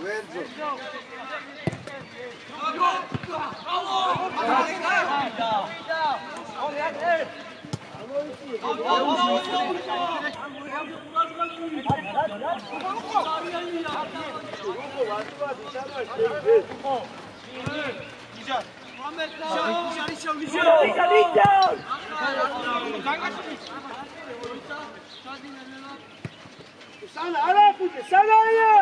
Verzo. Sana ara kutu, sana ya.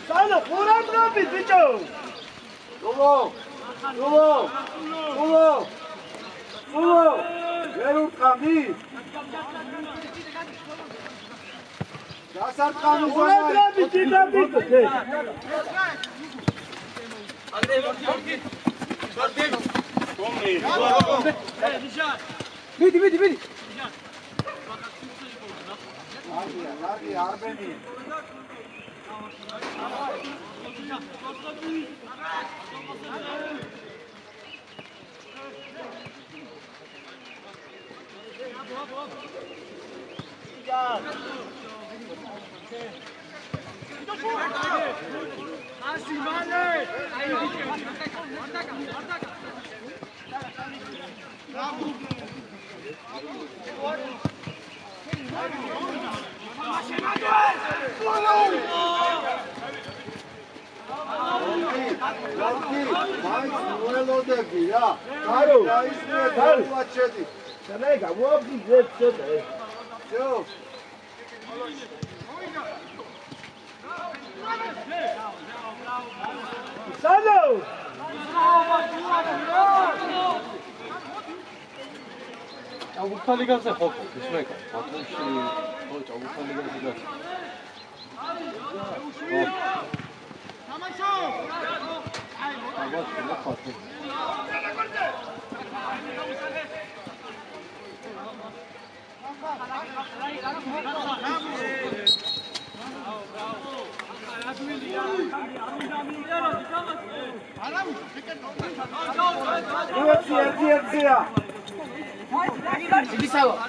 Sana furan rapid bicho. Solo. Veru kami. Dasar kami furan rapid bicho. Vidi. Hadi Arbeni. 자국탈리가서 거 조심할까? 바통씨 자국탈리가서 아마 존나 같아. Sia. Иди сало.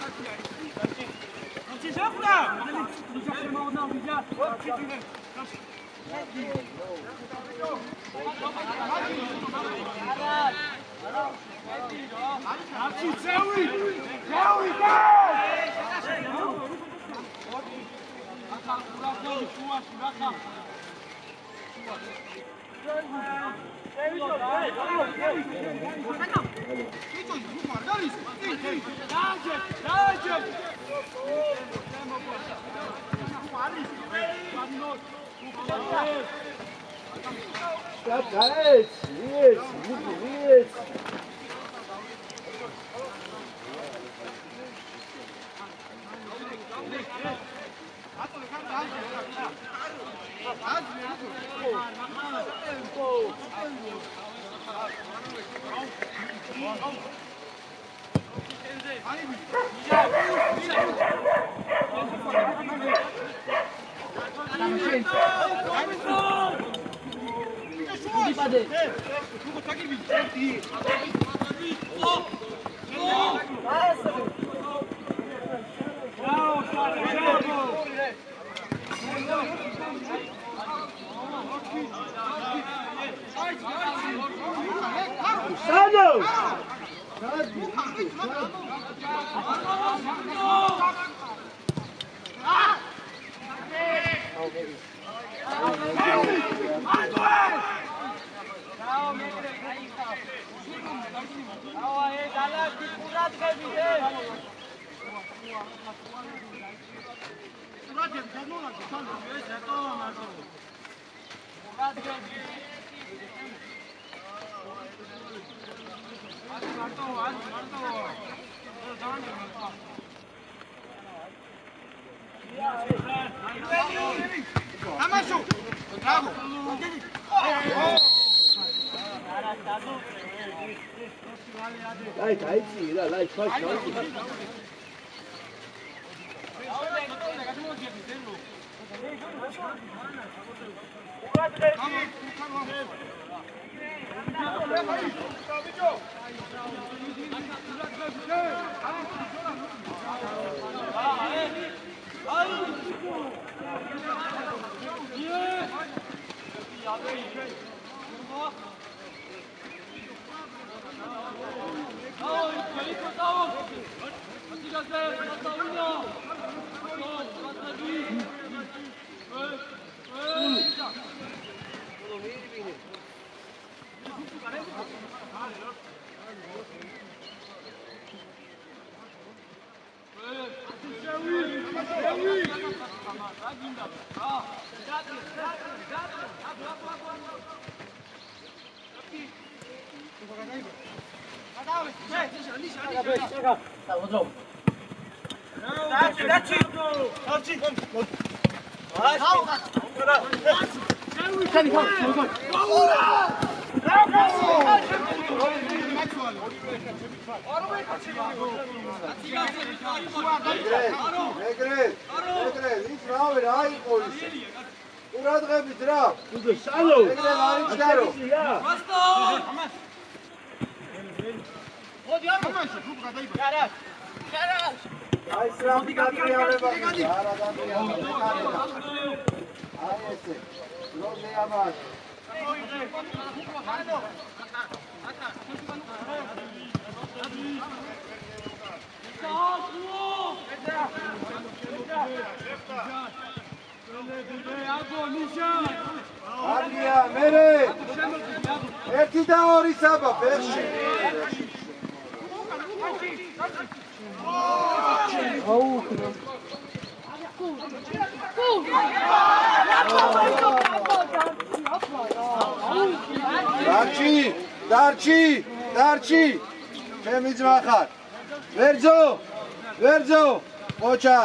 Darchi, ჩემი ძმა ხარ. ვერძო, ოჩა.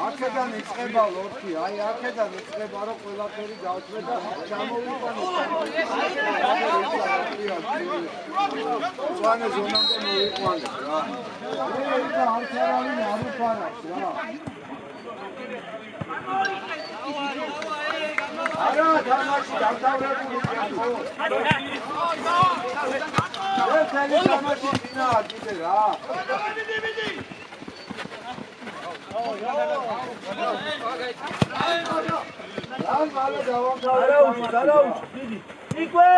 აქედან იწყება ლორთი, აი აქედან იწყება რომ ყველაფერი გავწვე და ჩამოვიყვანე. ზვანე ზონამდე მოვიყვანე რა. მე არც არავინ არ უფარავს რა. არა თამაში დამთავრებული ერთელი თამაში წინა კიდე რა რა მალე დავამთავრე არა დიდი იკვე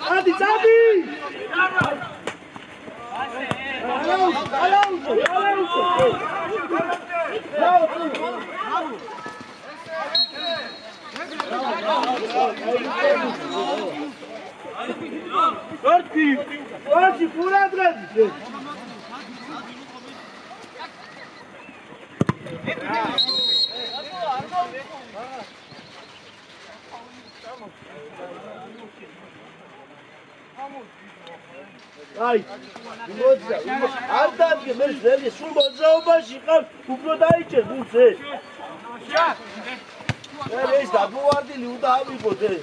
Adi, Adi! Forte, por atrás! Ai, alta que me dele sumozão baixar, o prodaite você. É isso, tá boa de luta aí você.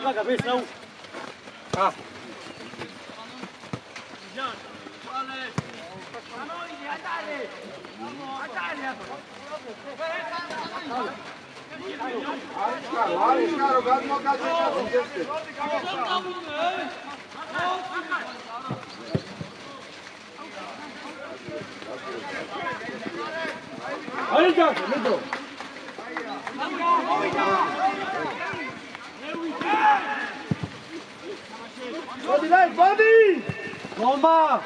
Traga, vê se não. Ah. Arishkaro, gadmogadzeta Body! Bomba!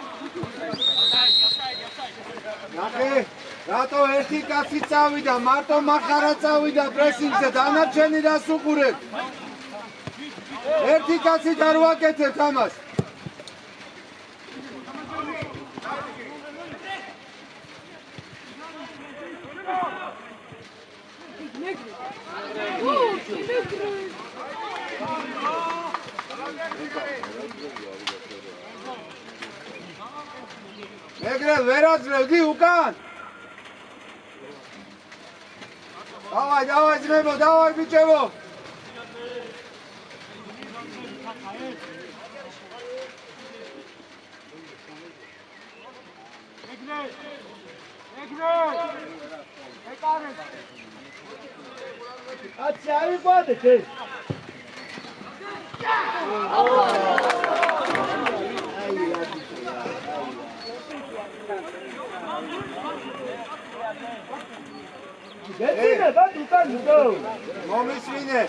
ნახე, რატო ერთი კაცი წავიდა, მარტო მახარა წავიდა პრესინგზე, დანარჩენი რას უყურეთ? ერთი კაცი და რო აკეთებთ ამას. Megrel, ვერაძლევდი უკან. დავაი, ძმებო, დავაი ბიჭებო. Ați avut ce? მომისმინე,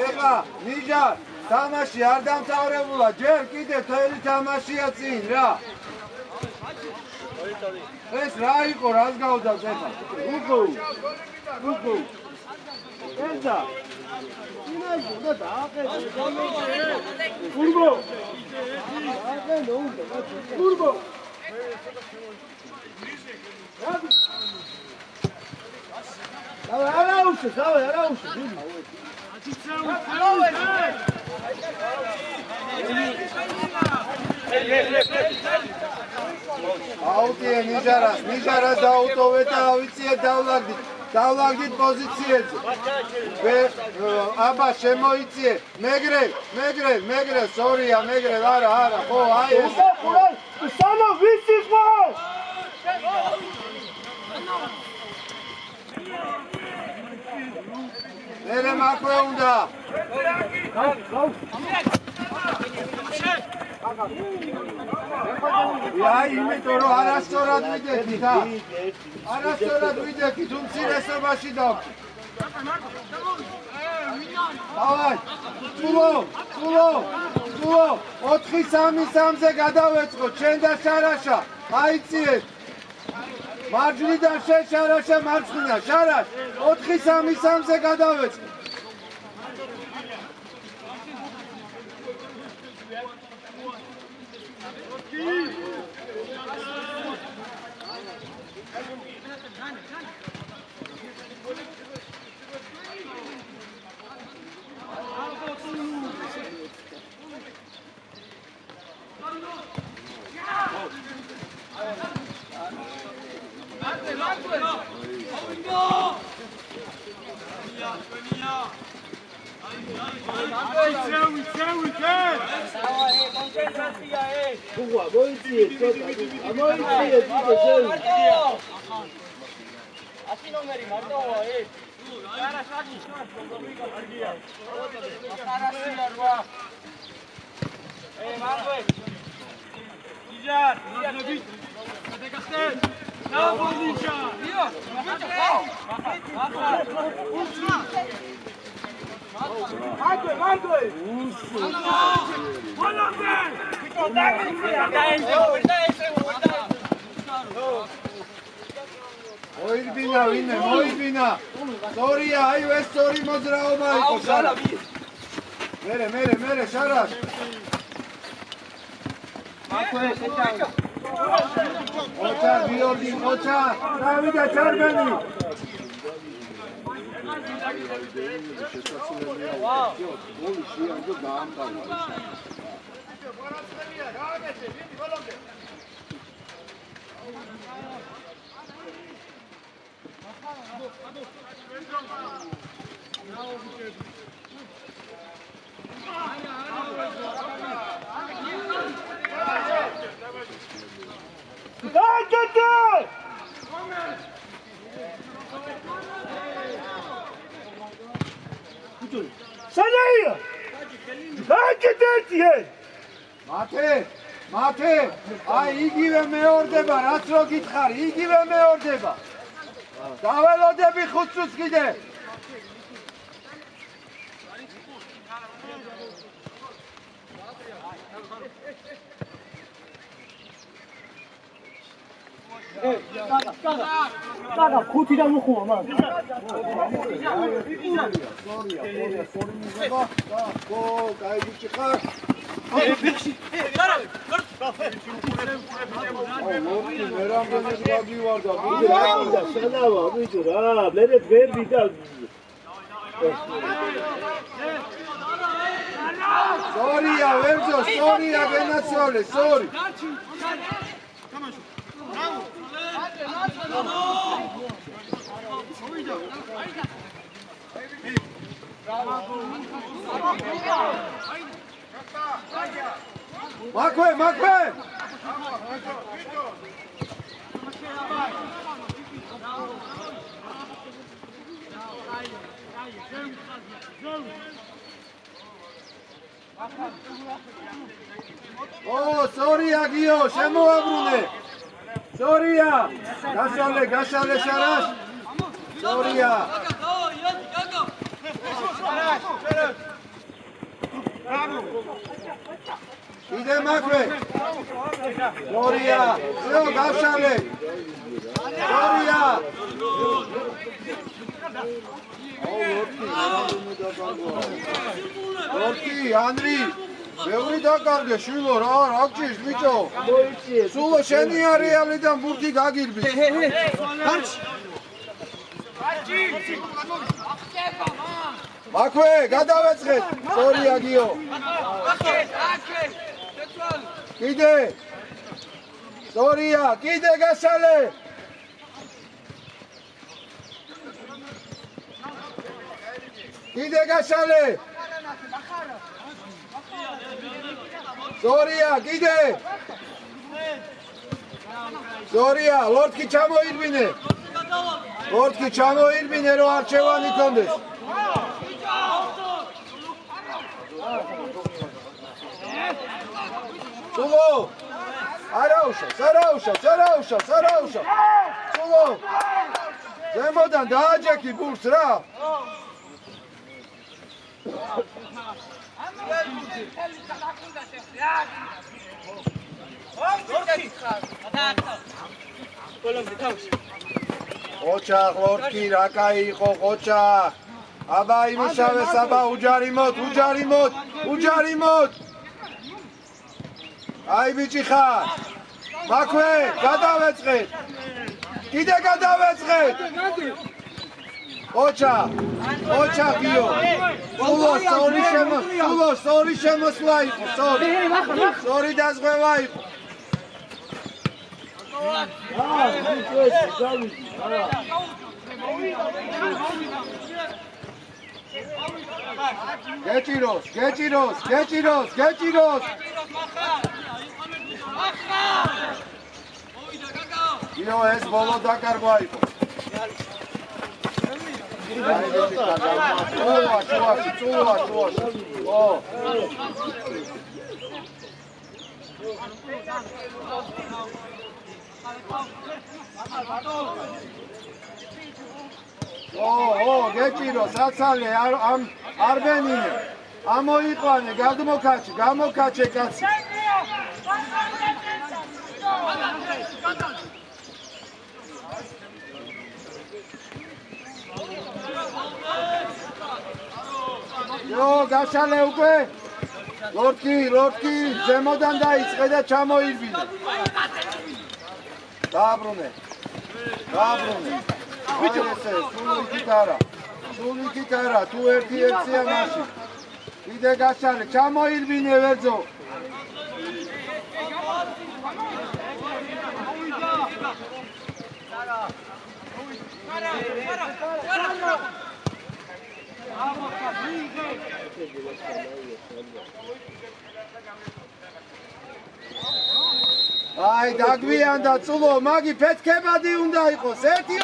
ეხლა ნიჟა თამაში არ დამთავრებულა, ჯერ კიდე თელი თამაშია წინ რა. ეს რა იყო, რას გავდავთ ეხლა? გუგუ. ესა. ინაი უნდა დააყენო. გურგო. დააყენო უნდა. გურგო. არა უშო. აუტია ნიჟარას დაუტოვეთ და ავიციეთ დავლაგდით პოზიციებზე. აბა შემოიწიე, მეგრელ, სორია, მეგრელ, არა, ხო, აი ეს. Samo visi smo! მერე მაქვე უნდა. აი, იმიტომ რომ არასწორად ვიდექით, არასწორად ვიდექით, უმცირესობაში დავკი. დავაი, წულო, სულო 4-3-3-ზე გადავეწყოთ ჩვენ და შარაშა აიწიეთ მარჯვნიდან შენ შარაშა მარცხნიდან შარაშ 4-3-3-ზე გადავეწყოთ მოიძბინა ვინმე მოიძბინა სწორია აი ეს სწორი მოძრაობა იყო შარაშ მერე შარაშ ოჩა გიორგი ოჩა დავიდა ჩარბენი მათე აი იგივე მეორდება რაც რო გითხარი იგივე მეორდება დაველოდები 5 წუთს კიდე Daga, ხუთიდან უხუო მან. Sorry, Verzo, sorry, Venezuela, sorry. Makve! Oh, sorry, Agio, შემოაბრუნე. Sorry-ა. გაშალე შარაშ. Sorry-ა. იდე მაქვე. Sorry-ა. ზეო გაშალე. Sorry-ა. Orki, Andri. Ბევრი დაკარგე შვილო რა გჭირს ბიჭო სულო შენი არეალიდან ბურთი გაგირბის მაქვე გადავეცხეთ სწორი აგიო კიდე სწორია კიდე გასალე კიდე გასალე Sorry, gide. Sorry, Lordki ჩამოირბინე. Lordki ჩამოირბინე, რომ არჩევანი კონდეს. სულო. არაუშა. სულო. ზემოდან დააჯექი ბურთს რა. ოჩახ ლორკი რა кай იყო ოჩახ აბა იმუშავე საბა უჯარი მოდ აი ბიჭი ხარ მაქვე გადავეწყეთ კიდე გადავეწყეთ ოჩა გიო სორი შემოსვლა იყო სორი დაზღვევა იყო გეჭიროს იო ეს ბოლო დაკარგვა იყო გეჭიროს რაცალე არ ბენინე ამოიყვანე გამოკაჩე კაცი გაშალე უკვე ლორკი ზემოდან დაიწყე და ჩამოირბინე დააბრუნე სული გიტარა თუ ერთი-ერთია მაშინ კიდე გაშალე ჩამოირბინე ვერძო აი დაგვიანდა წულო მაგი ფეთქებადი უნდა იყოს 1-2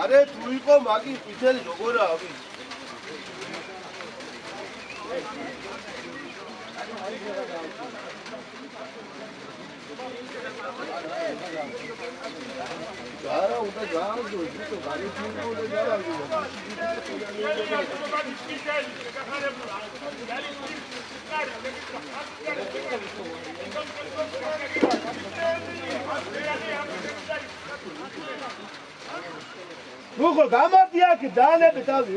არე თუ იყო მაგი ყვითელი როგორ ავი არა უნდა გააგზო ისო გარეთიო და გააგზო ნუ ხო გამარდი აქ დაანებე თავი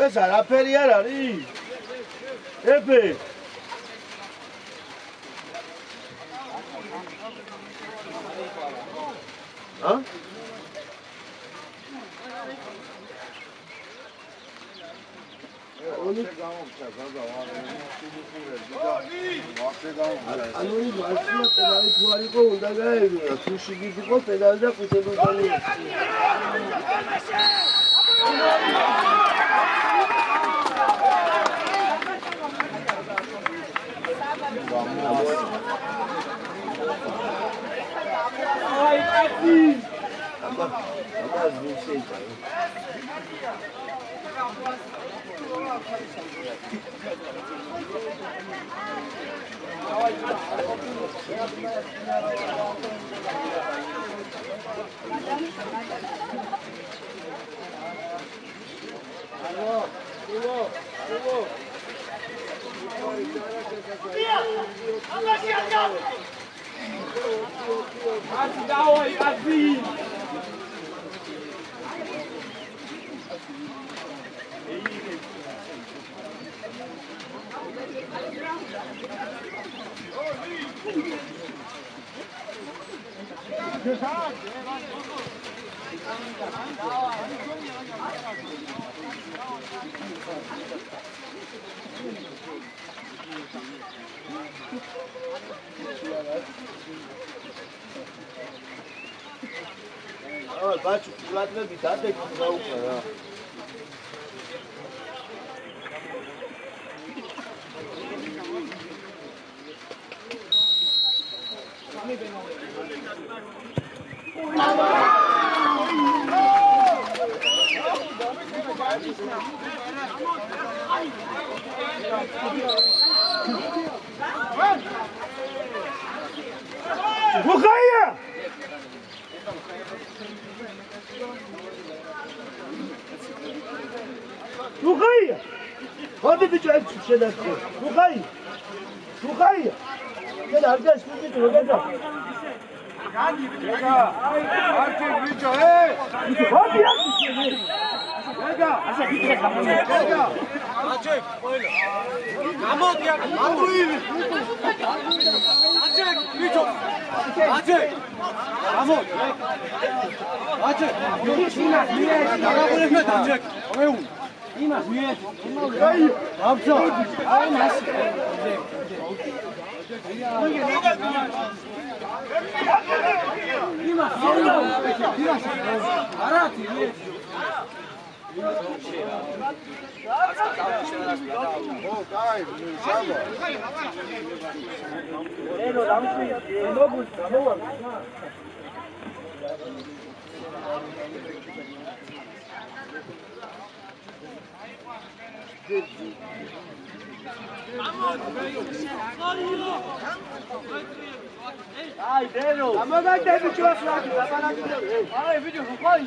ეს არაფერი არ არის ეფე გონი ანუ ვარშია პედალი თუ არ იყო უნდა გაეღვია თუ შიგით იყო პედალი და ყუთებულგანი ბაჭუ პლატნები დადეკი გაუკრა რა Бухая! Бухая! Ходи бичай шедашко. Бухая! Бухая! Я аргаш мити рогада. Арчи бичо, Ходи я. Ega! Аса битра камон. Ega! აჩეკ ყველა გამოდია მანდუილი აჩეკ ბიჭო აჩეკ გამოდ აჩეკ Ина, დაგაგულებ აჩეკ ოეუ Има, აი გამწო აი მას. Има, არათი. ო, კაი, საბა. ენო დამში, ენო გულს მოვა. Ai, Deno. Amagate bicho aflaki, tabalaki. Ai, vídeo, vai.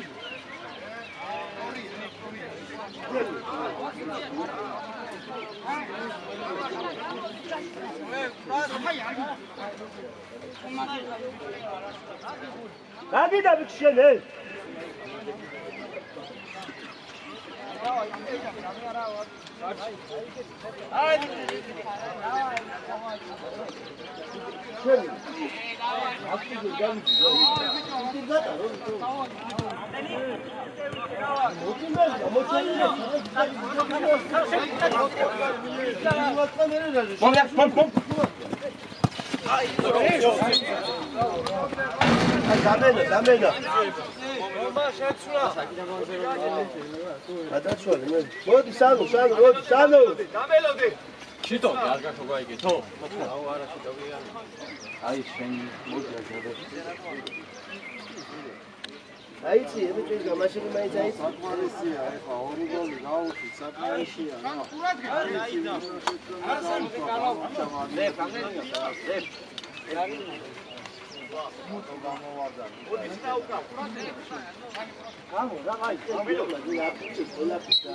Hadi da bir şey ne? Hadi. Şöyle. Damena. მოდი სანუ, მოდი სანუ. გამელოდი შიტო არ გახოგა იგეთო აუ არა შიტოვია აი შენ მოდი აგდო აიცი, ებიჭი გამაშინი მაინც აიცი. საკმარისია, ეხლა ორი გოლი გაუხი, საკმარისია რა. გამო, რა აი, ეს აპიჩი ყველაფერს და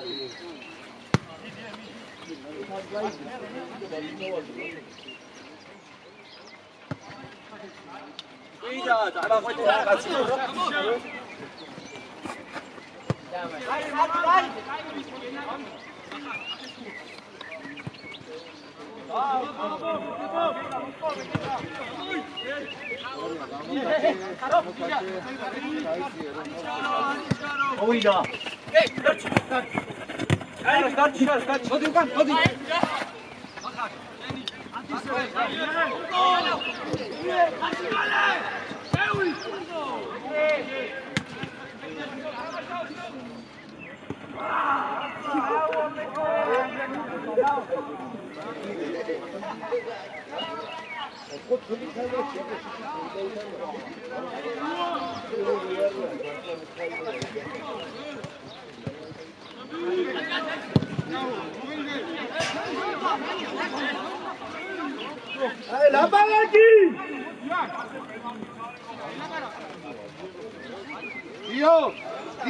ვიდა, დაახვედი რაღაცა. Ovida.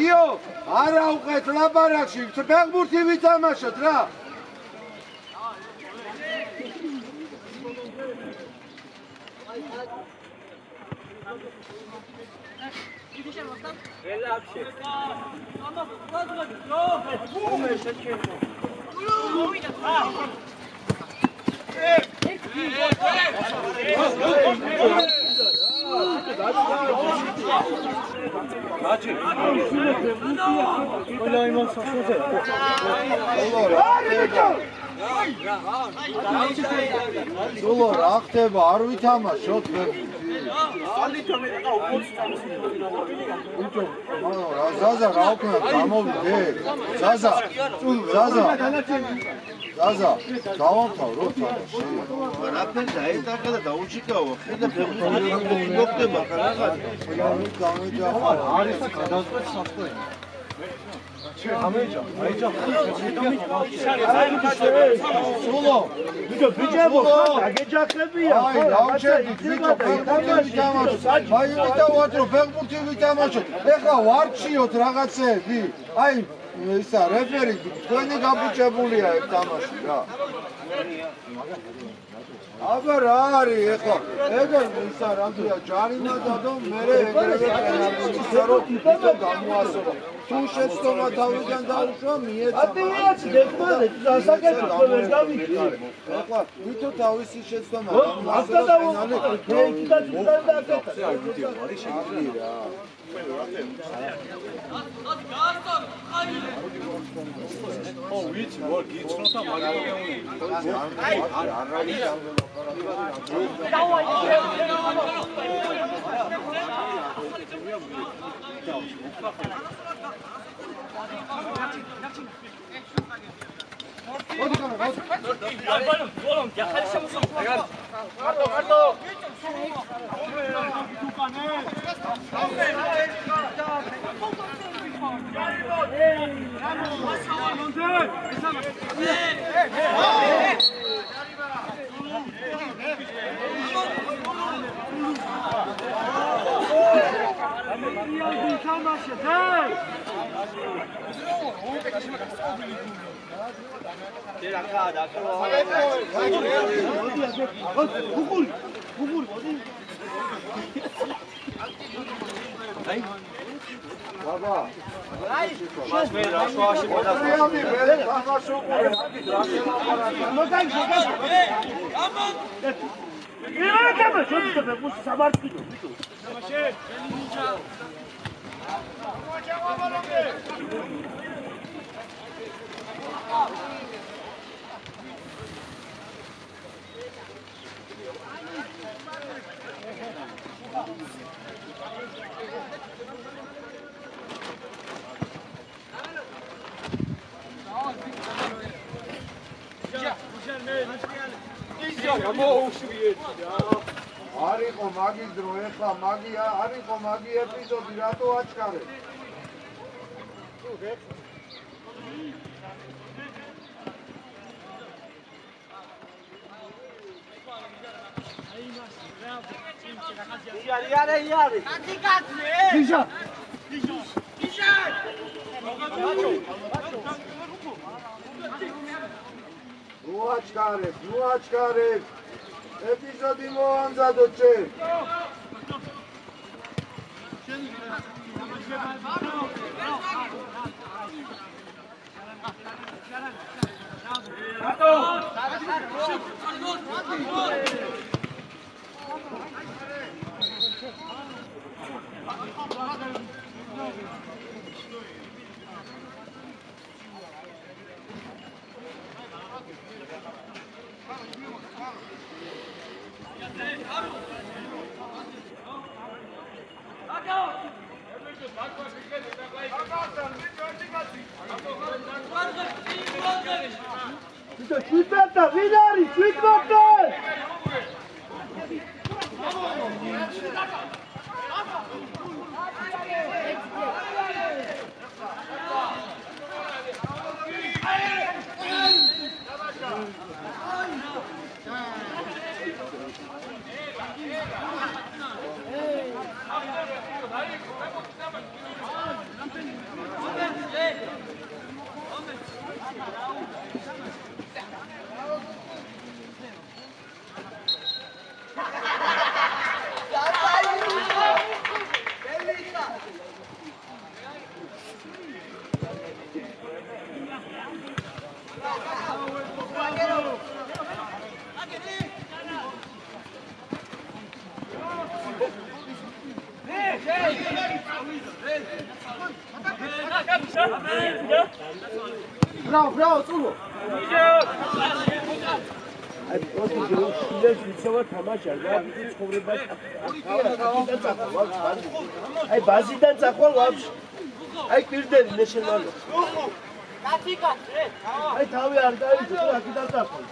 იო, არა უყეთ ლაბარაკში, ფეხბურთი ვითამაშოთ რა. სულო რა ხდება არ ვითამაშოთ ზაზა რა უკნა გამოვიდე ზაზა დავამთავ რო თამაში რაფერ დაეტაკა და დაუჩიკაო ხედა ფეხბურთი მოხდება ხალხა გამეჯახა არის გადაწყვეტ საფრთხე სულო ბიჭებო დაგეჯახებია აი დავჩერდით ბიჭო ფეხბურთი ვითამაშოთ აი ვიტავატრო ფეხბურთი ვითამაშოთ ეხლა ვარჩიოთ რაღაცეები აი ისა რეფერი თქვენი გაბუჭებულია ერთ თამაში რა აბა რა არის ეხლა ეგერ ისა რამდენია ჯარიმა დადო მერე ეგრევე პენალტი ისარო თვითონ გამოასწორო თუ შეცდომა თავიდან დაუშვა მიეცა ატიაც დეპოზიტი დასაკეთო ვერ დავიქი ეხლა თვითონ თავისი შეცდომა asta გამოასწორო პენალი და თვითონ დააკეთა ვიცი ვარ გიცნოთა არისო მაგის დრო ეხლა მაგია არისო მაგი ეპიზოდი რატო აჩქარებ ნუ აჩქარებ ეპიზოდი მოამზადო ჩემ ვინ არის? თვითმოქმედე! Bravo, Tulo. აი, პროფესიონალს ვიცავ თამაშა, რა ვიცი ცხოვრება. აი, ბაზიდან წახვალ ვაფშე. აი, პირდები ნეშენალო. აი, თავი არ დაიწყო, აქედან წახვალ.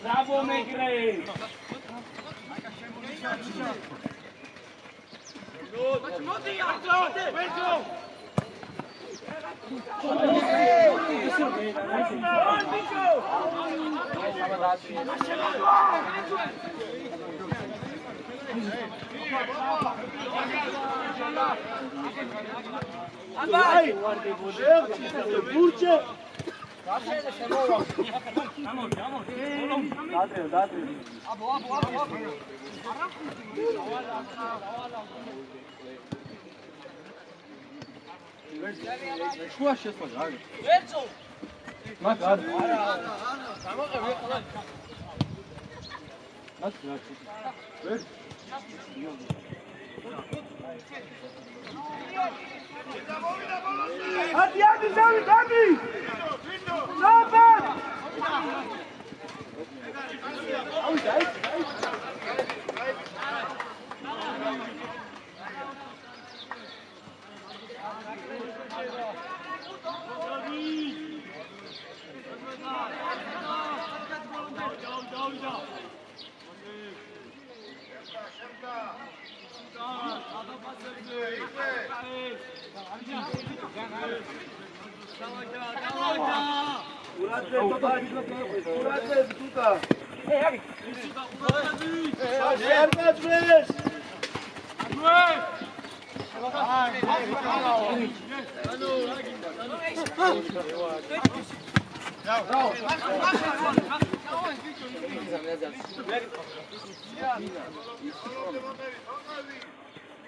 Bravo, Megre! Vai! Burce! შუა შესვლა რა. ვერცო. მაგ არ. მაგ რა. ვერ. Adiante, Xavi, Xavi! Rapat!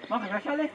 Mama, já falei.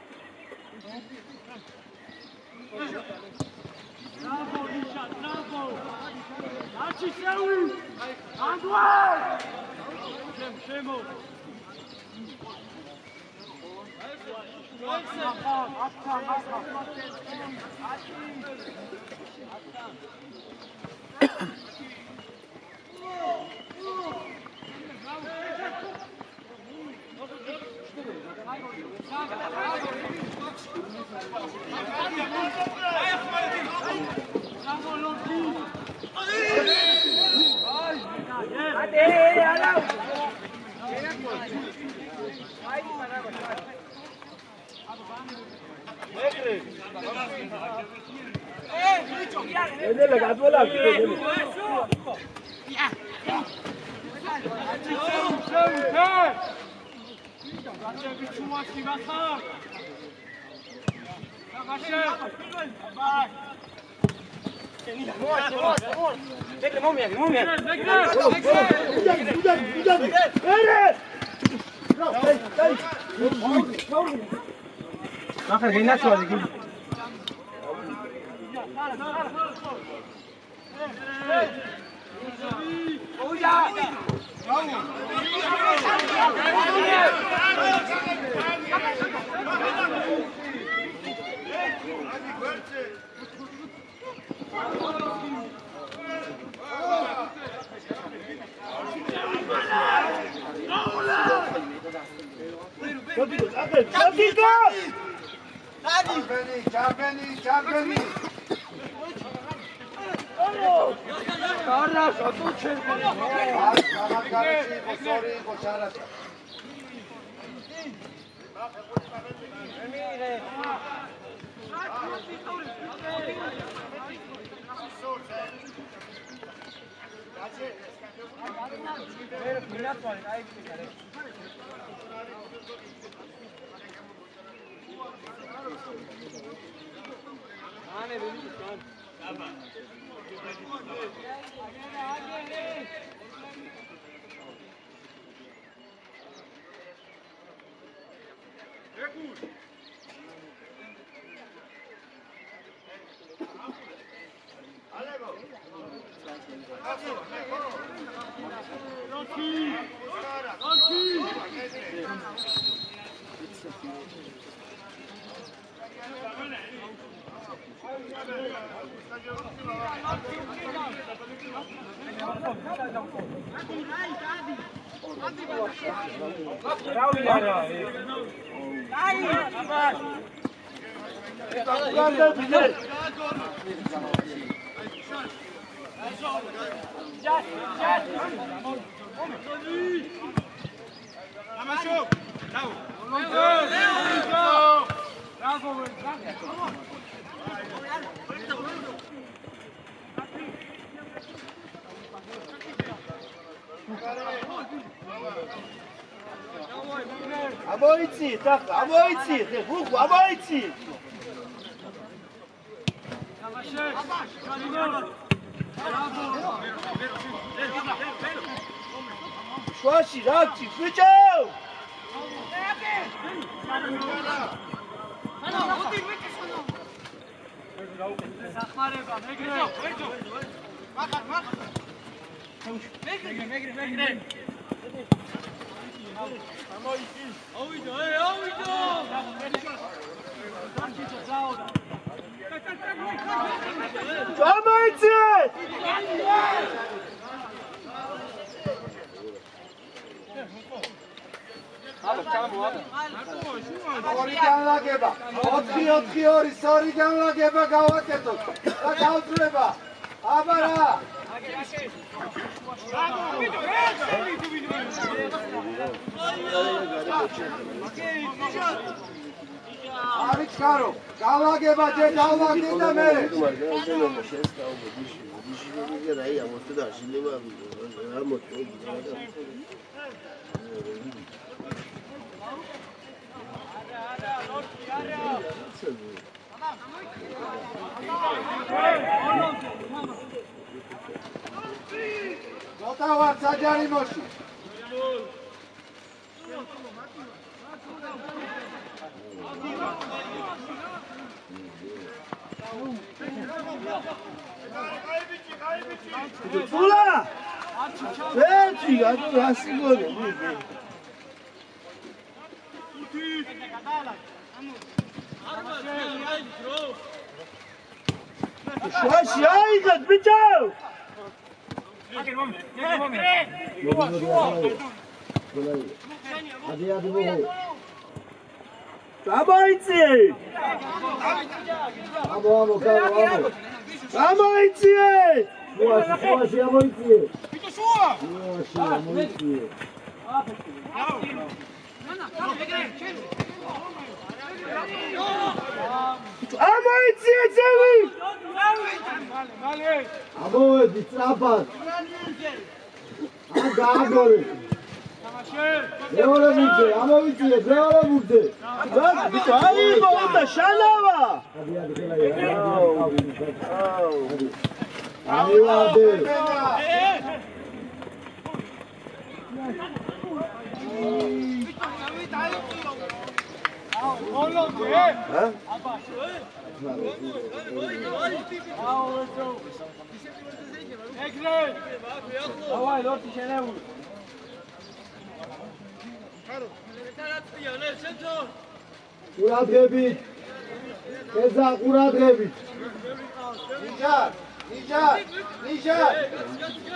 Tula! Verti, gadu rasi gole. Şaş yaygat biçav. Hadi hadi bu. Sabaytsi. Amo kamo. Sabaytsi. Şuaşı yamoytsi. Şua! Şuaşı yamoytsi. Sabaytsi çevi. Amo ditrapat. Agagore. Leora burte, amo burte, leora burte. Bak biço ay bolda şanava. Hadi hadi kolay. Hadi. Hadi. Davay lorti şene vur. Quradrebit. Eza quradrebit.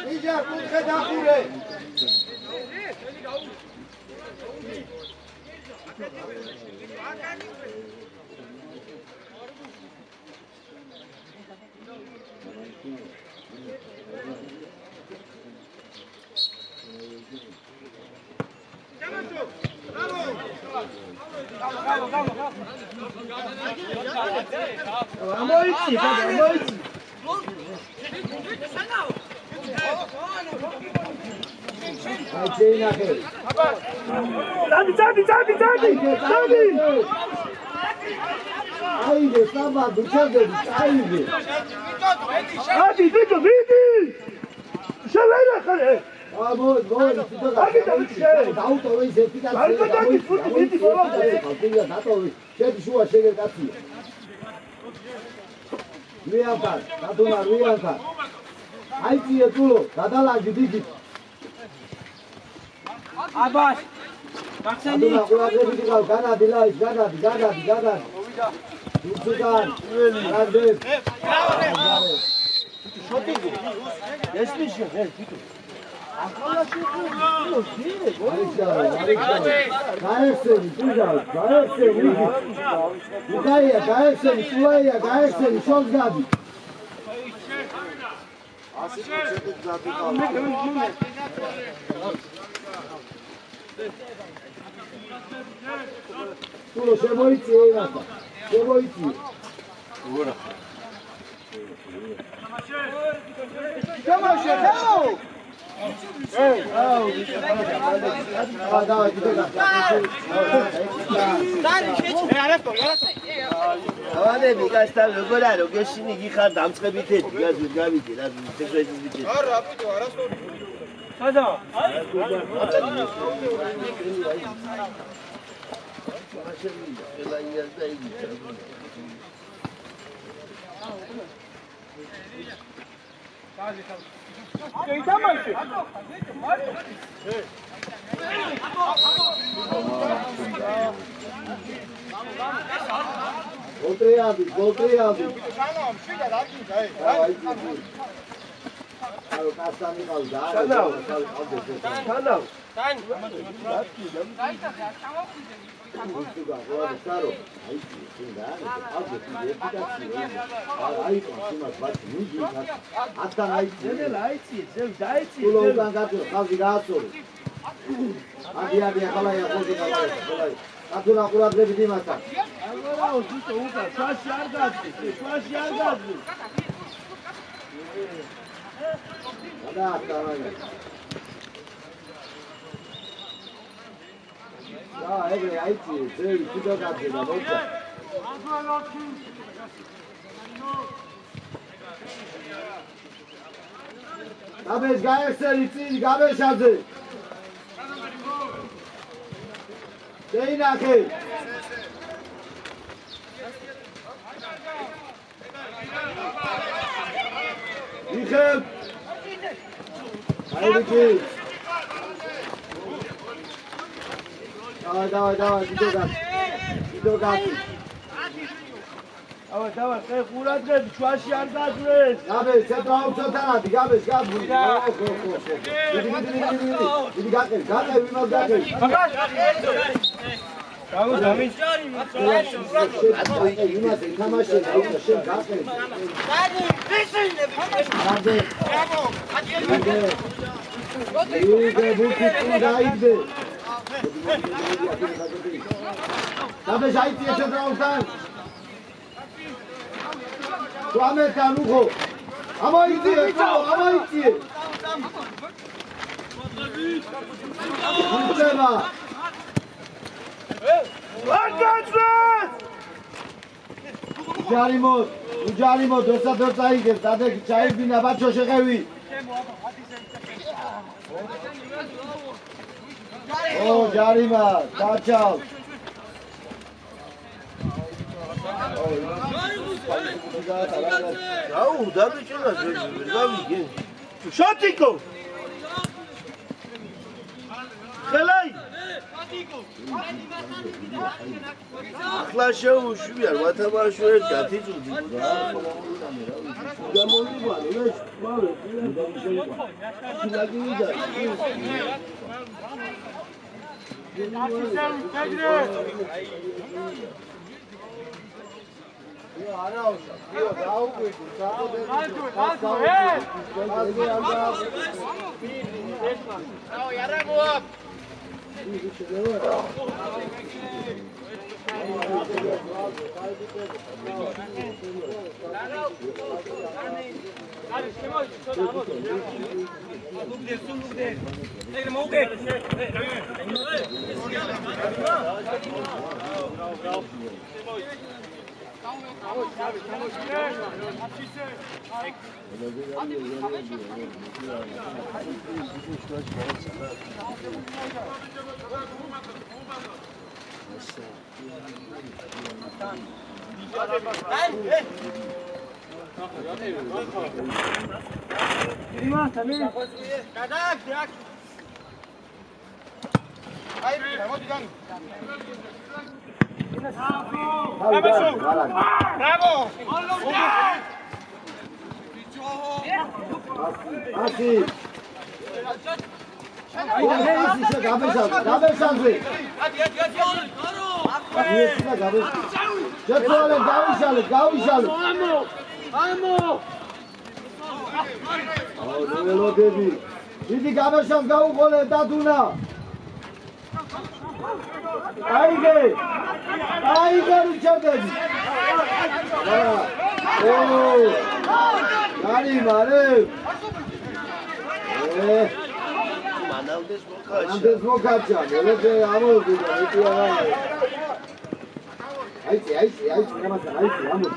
Nijar, kutxe daxure. Amoytsi, amoytsi. Ayçeyna xe. Tabi. Ayde sabah duçadı, ayde. Hadi biço vidi. Şevela kare. Amo, Hadi tabi şey. Auto oi zepika. Hadi futi vidi bola. Faltilla dato. Şedi şua şeger katsi. Rianka, datuna Rianka. Ayçiye tulo, dadala gidigi. Abaş. Bak sen Datuna quradrebit gal, gana dilay, gana. Uçudan, Radeb. Geçmiş yok. Gayerseni, Udaya, gayerseni, Sulaya, gayerseni, Şozgadi. Tulo, šebojici, Ejnata. Šebojici. Çamaşır. Davay, gidelim. ავადე მიგასთან როგორ არის გეშინი გიხარ დამწყებითეთი გავიდე რა ტექნიკის ვიცი არა აპიტო არასორი სადა Voltreabi. Atuna quradrebit imata. აგორაო თვითო უკა შაში არ გაძი და ატარაგა. და ეგრე აიცი, ძელი თვითო გაძება მოიცა. აბეს გაერთელი წინ გაბეშაძე. Seinake. იხებ. აი ვიქი. დავай, დიდო გაკი. დავай, ხე ყურადღები, ჩვაში არ გაძვეს. გაბეს, ცეკვაო ცოტანადი, გაბეს, გაბული. დიდი გაკი, ვიმას გაკი. გამოდამი. ვიმას თამაში, შენ გაკი. გაიგე. Gabes aitie centraltan. Tu amerkan ugo. Amaitie. Ucema. Arkaçlar! Ujarimo, dosa იგებს, დადეგი ჩაიბინა ბაჩო შეყევი. ო ჯარიმა, დაჩავ. აუ, დაბიჭონა ზევი, შოტიკო. ხელაი. ახლა შეუშვია, ვათაბაშოეთ გათიწუდი. გამოვიდა, ეს მალე, დიდი გამაშავს გაუყოლე დადუნა. აიგე რუჩადები. გარი მარე. მანავდეს მოკაჭა. მელოდე ამოვიდა მეტი არა. აიცი, გამასა, ამო.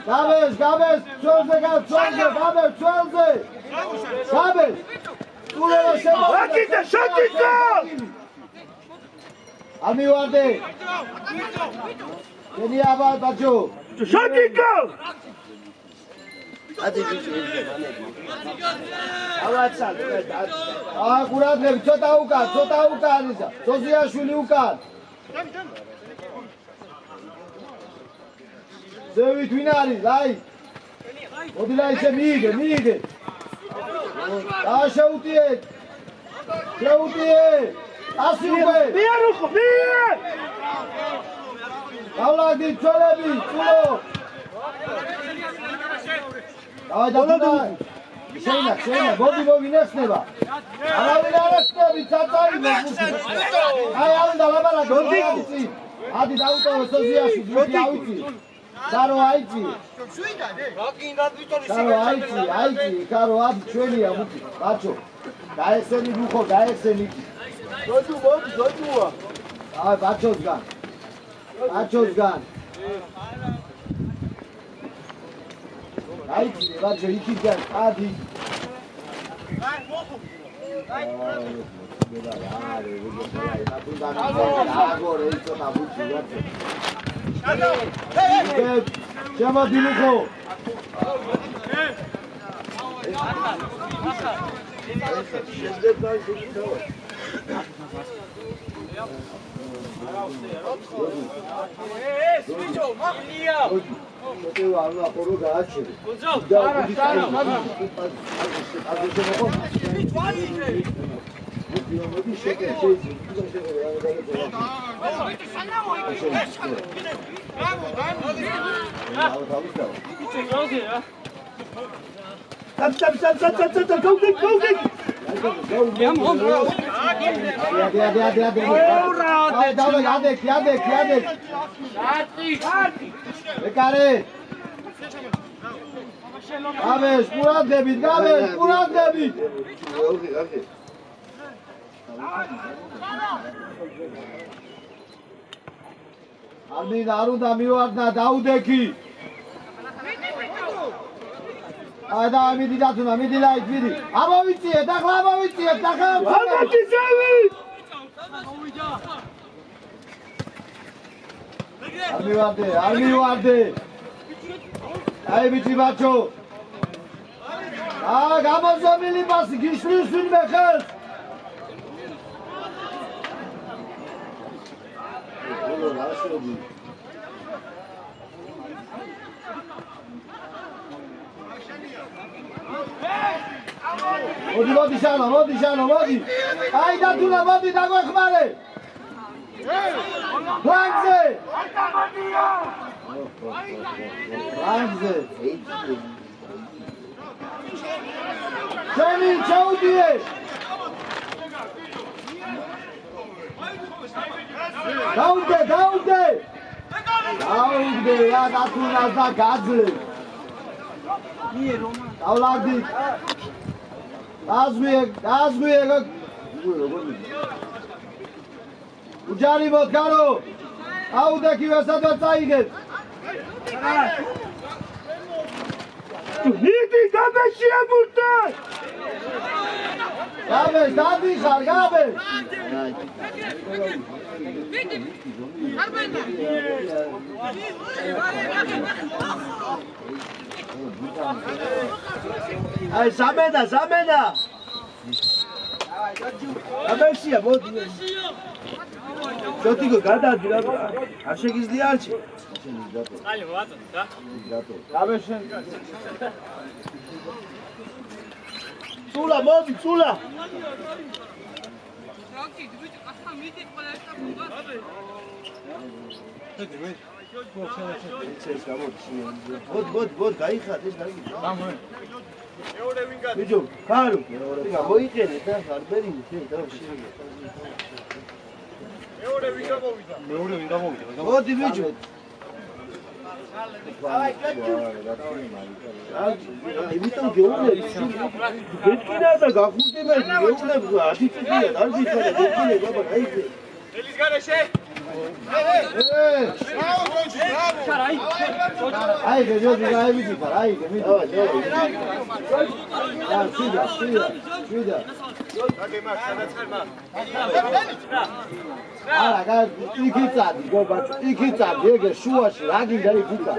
Gabes, Amiwarte. Keni abar bacho. Shotiko. Adi bicho. Awatsal. Kuradlebi ცოტა უკან ისა. ზოზიაშვილი უკან. ზევით ვინ არის? აი. მოდი რა ისე მიიგე. შეუტიეთ. შეუტიე ასი უკვე მიარუხო მიარ გავლაგდი ჩვენები წულო დავაი შეინა მოდი მოვინესნება არავინ არ ასწრები წაწარი აი არ უნდა ლაბარაკო ადი დაუტოვო სოზიაში მოდი ავიცი Caro aici. Caro aici, caro azi ჩვენია მუქი, ბაჭო. გაესენი დუხო, გაესენი. დოჯუა. აი ბაჭოსგან. ბაჭოსგან. აიცი, ბაჭო, იქიდან, ადი. Chama Biluco. Armin არ უნდა მივარდნა დაუდექი. აი და მიდი დათუნა, მიდი ლაით, მიდი. ამოვიწიეთ, ახლა ამოვიწიეთ, ახლა. ამოვიწევი. არ მივარდე. აი ბიჭი ბაჭო. გამოზომილი პასი გიშლის ვინმე ხელს. მოდი შანო, მოდი. აი დათუნა, მოდი დაგვეხმარე. ფლანგზე. შენი ჩაუდიე. დაუდე. რა დათუნას და გაძლე. დავლაგდი. Azmie. Uģari Motkaro. Audeki vesada წაიგეთ. ნიდი გამეშია მურტა. გაბეს, დადიხარ, გაბეს. აი სამედა. გამეშია მოდი. შოტიგო გადადი რა. არ შეგიძლია არჩი. Ai, vado, da? გაბეშენ. სულა მოდი, სულა. ბოდ გაიხარ ეს გაიგე. ბიჭო, ხარო. მოიყენე და ხარბერი შენ და მეორე ვინ გამოვიდა. მოდი ბიჭო. იმიტომ გეუბნები ბეთკინა და გახურდები გეუბნები 10 წელია არ გიხარა ბეთკინე ბაბა აიქე ელის გარეშე აი გეჟოდი გაივიდი ხარ აი მიდი სიდა გაგემარ სადაც ხერმა არა იქი წადი გობაჭო იქი წადი ეგე შუაში რა გინდა იქ უკან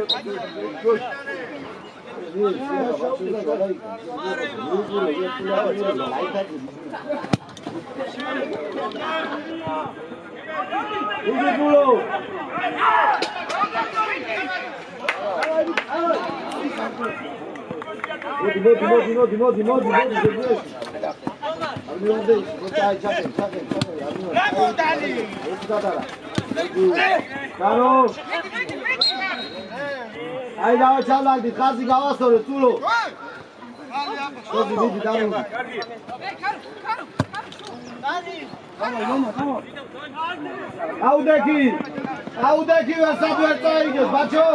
მოდი აი დავაჩალდი ხაზი გავასწორე წულო აუდექი ვასაბერ წაიგეს ბაჩო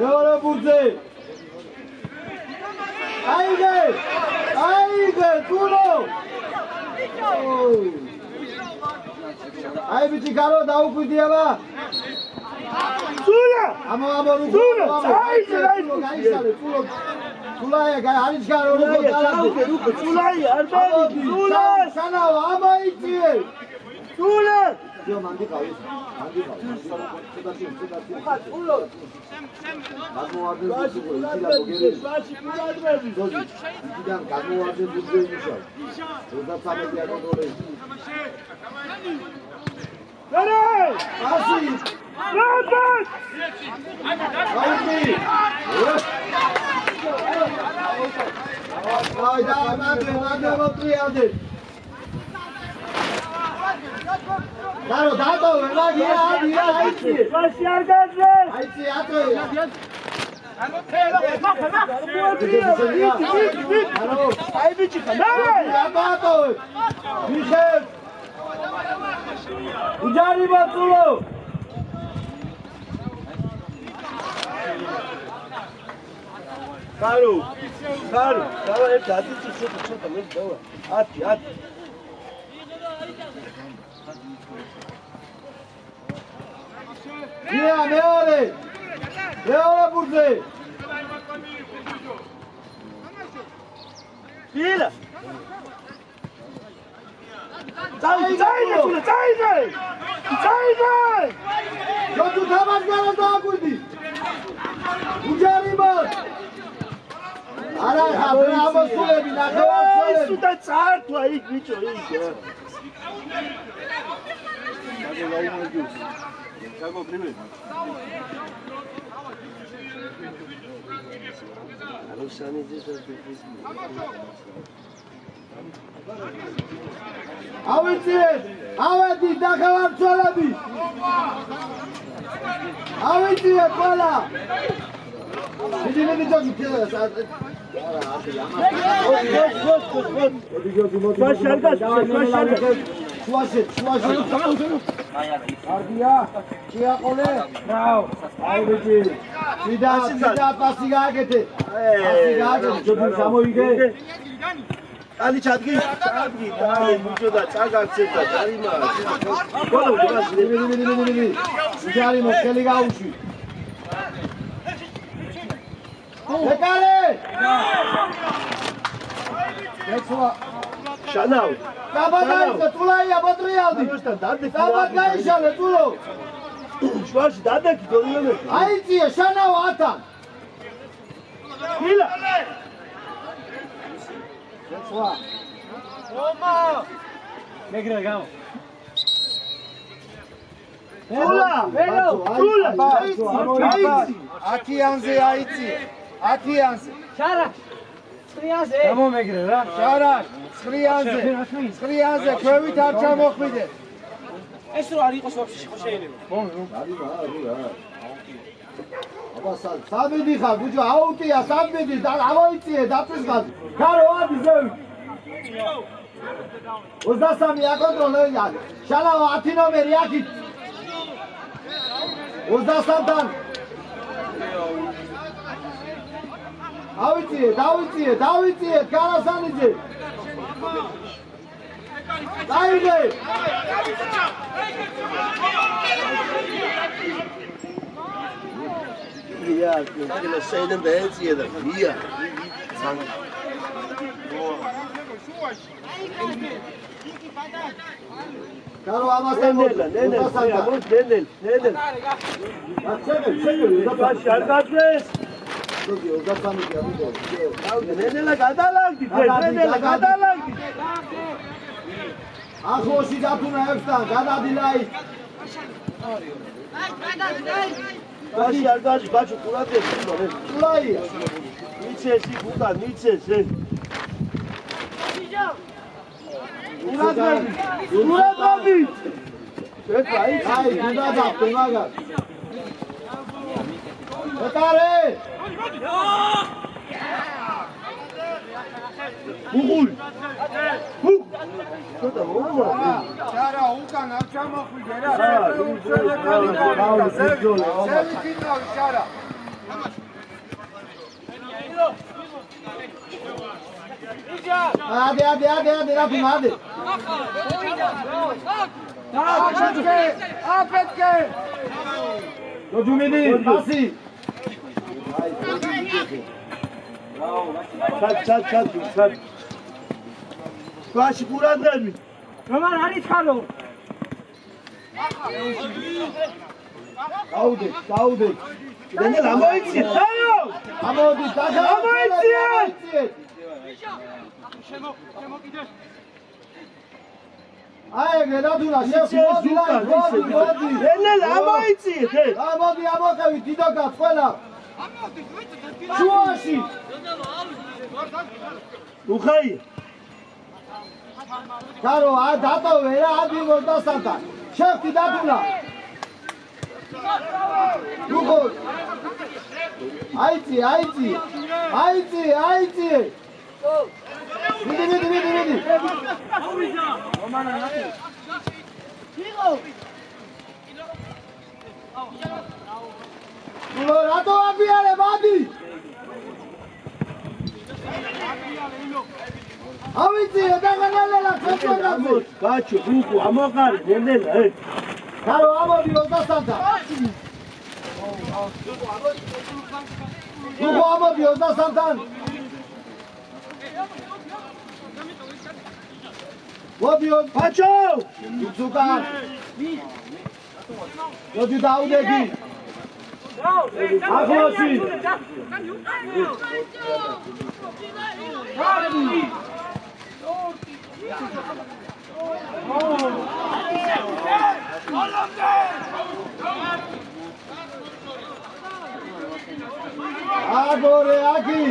Eore burze. Aige, tulo. Ai bici caro dau cu diava. Tula. Amo rugo. Aige, tulo. Tula e gai arici caro rugo dala. Tula e arbedi. Tula. Sana ama itie. Tula. Io mandi cavi. Claro, dato, ¿verdad? Ahí sí. Ahí sí, Mira, meore burze. Mira. Zaide. Jo tu thamas garo da kudi. Ujari bas. Ara khabra amos sule bina khabar sule. Suda chartwa ik bicho ik. Chago primeiro. Alô, Sami, diz o que fiz. Aveti, da khabar cholabi. Aveti, kola. Bidini jogi kela. Ardia, chia qole. Bravo. Ai bici. Sida pasi gaagete. Pasi gaagete, jogi samoige. Ali chadgi. Dai, mujoda chagaketa, darima. Kola udas, ni. Sijari mo kheli gaushi. Dekale. Dexua. Shanau. Dabagaysa tulaya batrialdi. Dabagaysa le tulo. Shvashi dadaki doriyone. Aitie Shanau atan. Hila. Dexua. Roma. Megre gamo. Tula. Atianze aitie. Atianze. Shara. გამომეგრე რა. შარაშ, სხრიანზე, ქვევით არ ჩამოხვიდე. ეს რო არ იყოს ვაფშე ხო შეიძლება. აბა სამედი ხარ, ბიჭო, აუტია სამედი და ავოიწიე დაფრის გაზი. გარო ადი ზევი. 23 აკონტროლე. შალავა 10 ნომერი აქ. 23-დან დავიწიე, კარასანიძე. დაიგე. ია, კელა შეიძლება დაეწიე და ია. გარო ამასთან მოდი. ნენელ. შეგე, ბაში არ გაძლეს. ზოგი 23-ია ვიდეო. ნენელა გადალაგდი. ახლოში დათუნა ექვსთან, გადადი ლაი. ბაში არ გაძლეს, ბაჩო ყურადღება. ყურაია. მიცეს იქ მიცეს. ყურადღები. აი, გუდადაფტე მაგას. ეტარე! უღული. ცოტა მოუვარ. ჩარა უკან არ ჩამოხვიდე რა. სელიფინავი ჩარა. ade, Rafina, ade. აფეთკე. Dojumini, pasi. Çat. Başı qurandremi. რომან არის ხარო? Daude. Nene lamoitsi. Amodi, lamoitsi. Ay, Renatula, şef, modi. Nene lamoitsi. Amodi, amoqevi, didogats, ყველა. Შუაში. უხაი. გარო, დატოვე რა, ადი 23-დან. შევთი დათულა. უხო. აიცი. მიდი. რომანა ნაკი. ვიღო. რატო აბიარე მადი? ავიცი, დაგანალა ხოჭონაბი. ბაჩო, უყო, ამოყარი, ნენელა, გარო ამოდი 23-დან. უყო, ამოდი 23-დან. მოდიო, ბაჩო! იცუკა. მოდი დაუდები. ახლოში. აგორე აკი.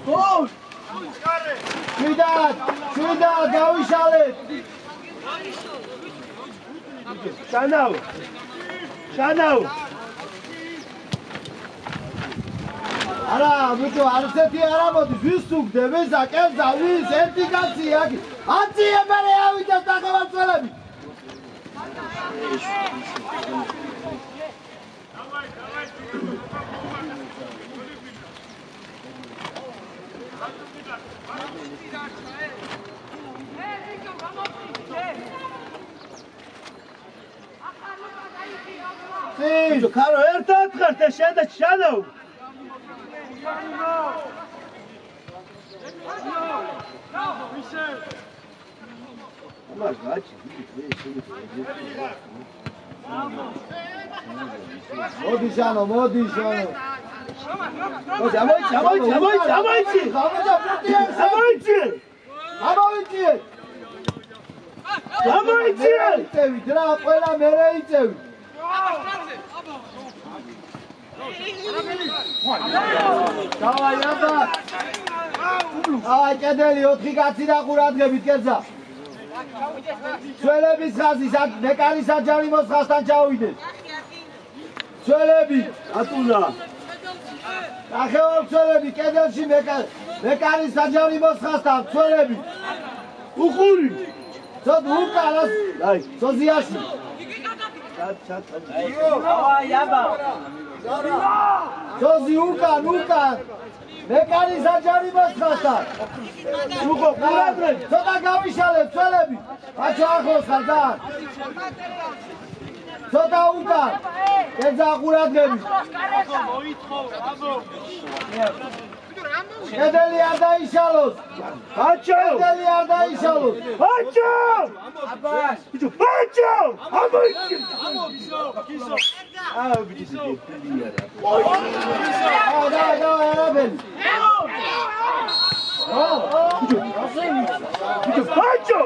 გოლ! შვიდა, გავიშალეთ. შანაუ. არა, ბიჭო, არცეთი არ ამოდის, ვის უგდე, ვისა, კერძა, ვის, ერთი კაცი აქ. აცი ებარე ავიდეს დაგავაცვალები. ბიჭო, ხარო ერთად ხართ და შენ და შანაუ. მოდი შანო. ამოიცი. რა, ყველა მერე იწევი. დავაი აბა. აი, კედელი 4 კაცი და ყურადღებით კერძა. ძველების ხაზი, მეკარის საჯარიმოს ხაზთან ჩავიდეს. ძველები, ატუნა. ახეო ძველები, კედელში მეკარის საჯარიმოს ხაზთან, ძველები. უხური. ცოტ უკანას, აი, სოზიაში. დავაი აბა. სოზი უკან. მეკარის საჯარიმოს ხაზთან. უყო, ყურადღებით, ცოტა გავიშალეთ, ძველები. ბაჩო, ახლოს ხარ და. ცოტა უკან. კერძა ყურადღებით. კედელი არ დაიშალოს. ბაჭო! კედელი არ დაიშალოს. ბაჭო! აბას! ბაჭო! ამოიწი! აა ბიჭი დიარა. და არაბელი. ბაჭო!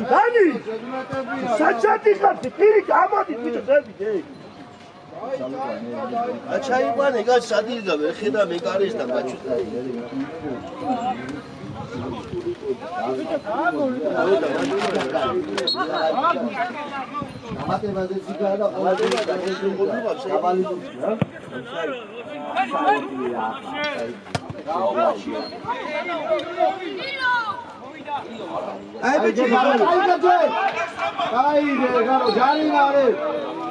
დანი! საჭათი ხარ, პირი გამოდი ბიჭო, ზევიდე. აჩაიყვანე გას სადილდა ვერ ხედა მეკარის და გაჩუდა ამატებაზე სიგარა და ყველაზე აი ბიჭი გაიგე გარო ჯარინარე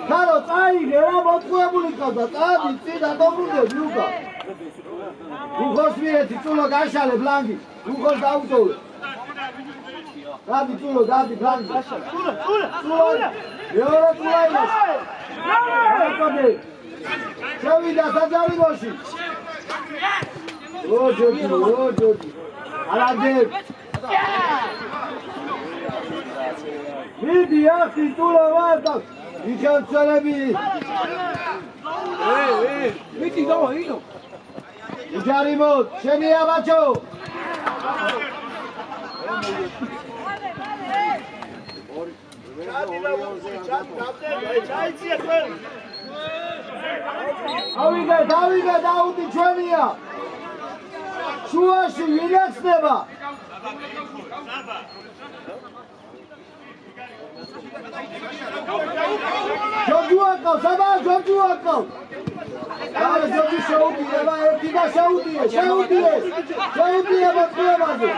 გარო წაიგე რა მოწყვებული ყავდა წადი წინა დობრუნდე ბიუკა უხოს მიეცი წულო გაშალე ბლანგი უხოს დაუწოვე გადი წულო გადი ბლანგი გაშალე წულო მეორე წულაინას რაკოდე შევიდა საძარიმოში როჯოდი ალაგე მიდი ახი წულო ვარდა იჩანცელები მიდი დავა იდო იჯარიმოთ შენია ბაჭო დავიგე დაუდი ჩვენია შუაში ვინაცნება ჯოჯუაკავ, საბა ჯოჯუაკავ. არა ჯოჯი შეუდია, ვა ერთი და შეუდია. შეუდია მოწმებაზე.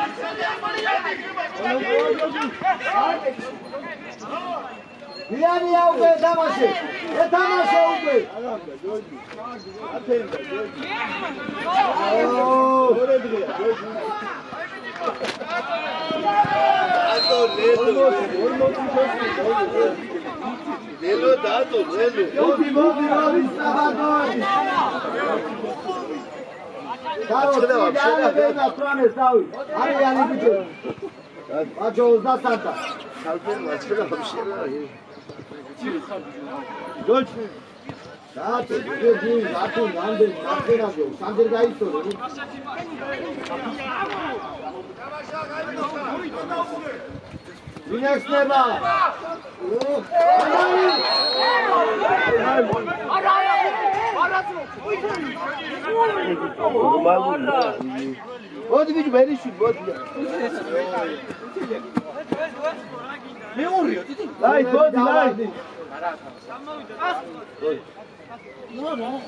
ვიანი აუგე დამაშე. ეთამაშე უკვე. Lelo dato, lelo. Modi, Salvador. Caro, dale bene a Franes Davi. Ari bicho. Bacho uzda santa. Salpen maçına hamşire. Geç. Saat dedi, atın ande, nakera diyor. Sandır gayso. Linex neba. Bodi bicho berishi bodi. მეურიო დიდი ლაი ბოდი ლაი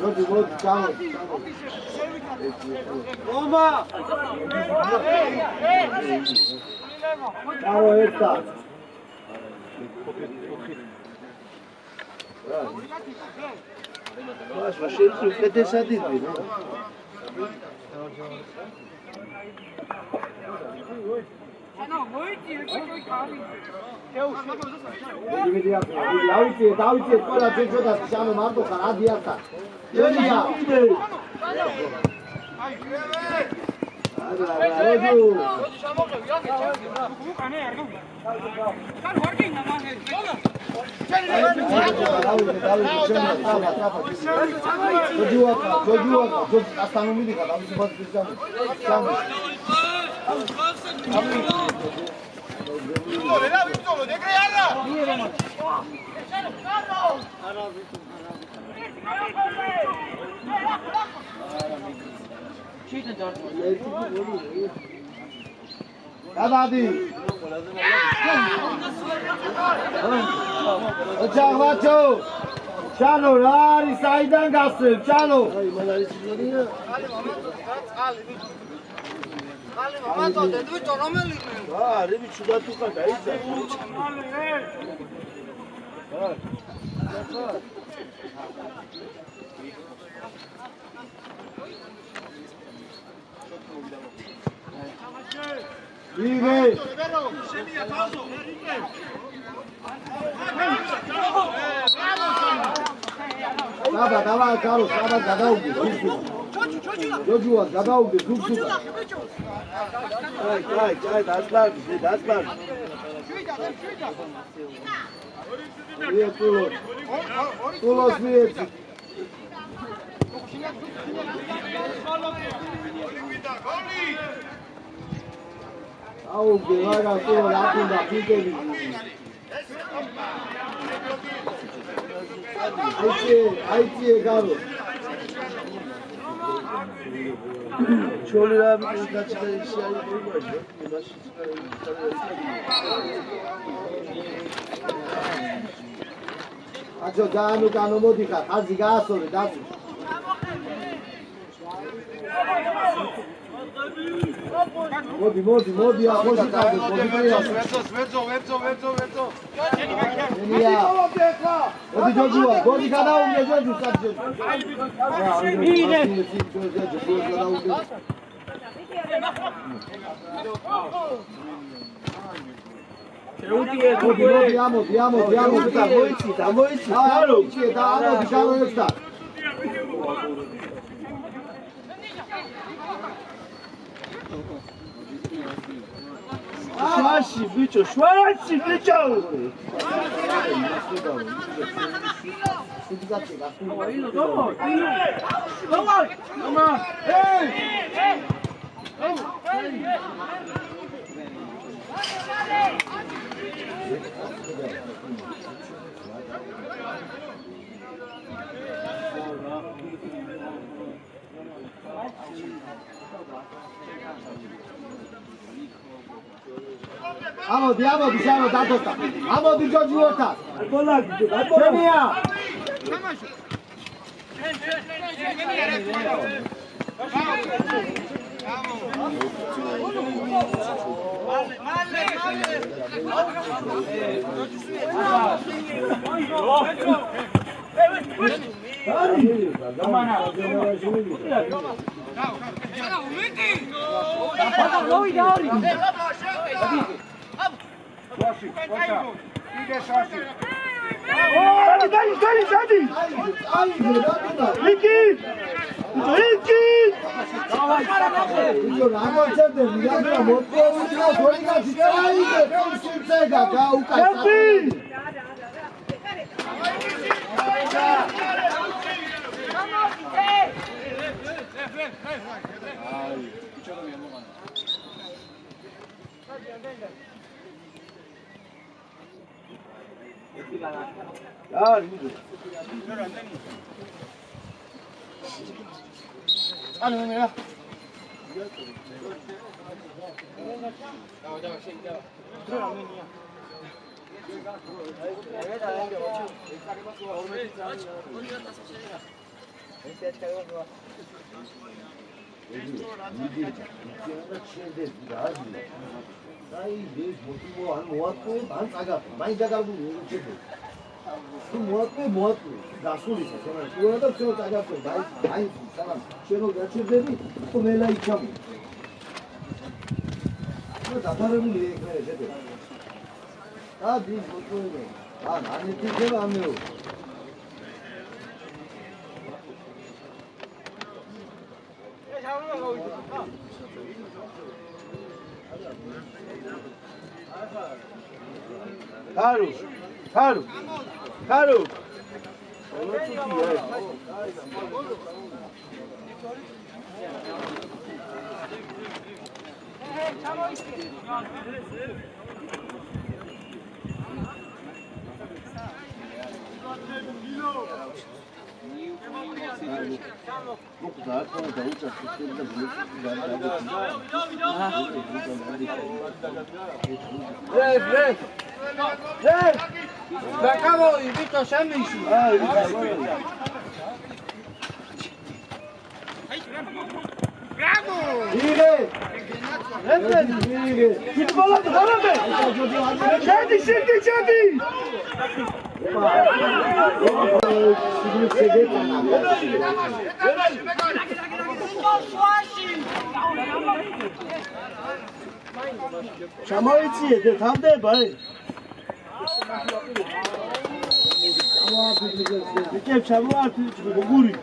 ბოდი ჩაო ომა ჩაო ერთა რა შეიძლება უკეთესად იყო რა ანუ მოიწი ეკი ხარი დავიცი ყველა ჯეჯოდა სამე მარტო ხარ ადიასა ჯენია გადადი ოჯახბაჭო ჩანო რა არის საიდან გასწრებ ჩანო აი მან არის ძლიერი ხალი მამათო დედვიჭო რომელი რა რები ჩუდათ უყარ დაიცა ვიგე შენია თავო საბა დავა გარო საბა გადაუგე ჯოჯუას გადაუგე გუგზუგა. აი, დაწმარ. ვია ტულოს მიეცი. აუგე ვარა ტულო რაკუნდა ფიქები. აიციე გარო. ჩოლი რა გაჩდა ისე არის პრობლემა, იმაში აჯო დაანუკანო მოდიხარ, ხაზი გაასწორე დაწვი. მოდი, ახოში წავიდე, ვერძო. ენია. მოდი ჯოჯუა, მოდი გადაუგე ჯოჯუ საბჯო. მიდე. შეუტიე მოდი, ამოდი, გამოიცი, გამოიცი, და ამოდი გამოეცდა. შვაში ბიჭო. ამოდი, შავო დადოსტა. ამოდი ჯოჯუოთა. შემია. Haru. Bravo, Vito Samici. Bravo! Şamoyçi de tam de bay. Ama artık bir kez çabuk artık bu guri.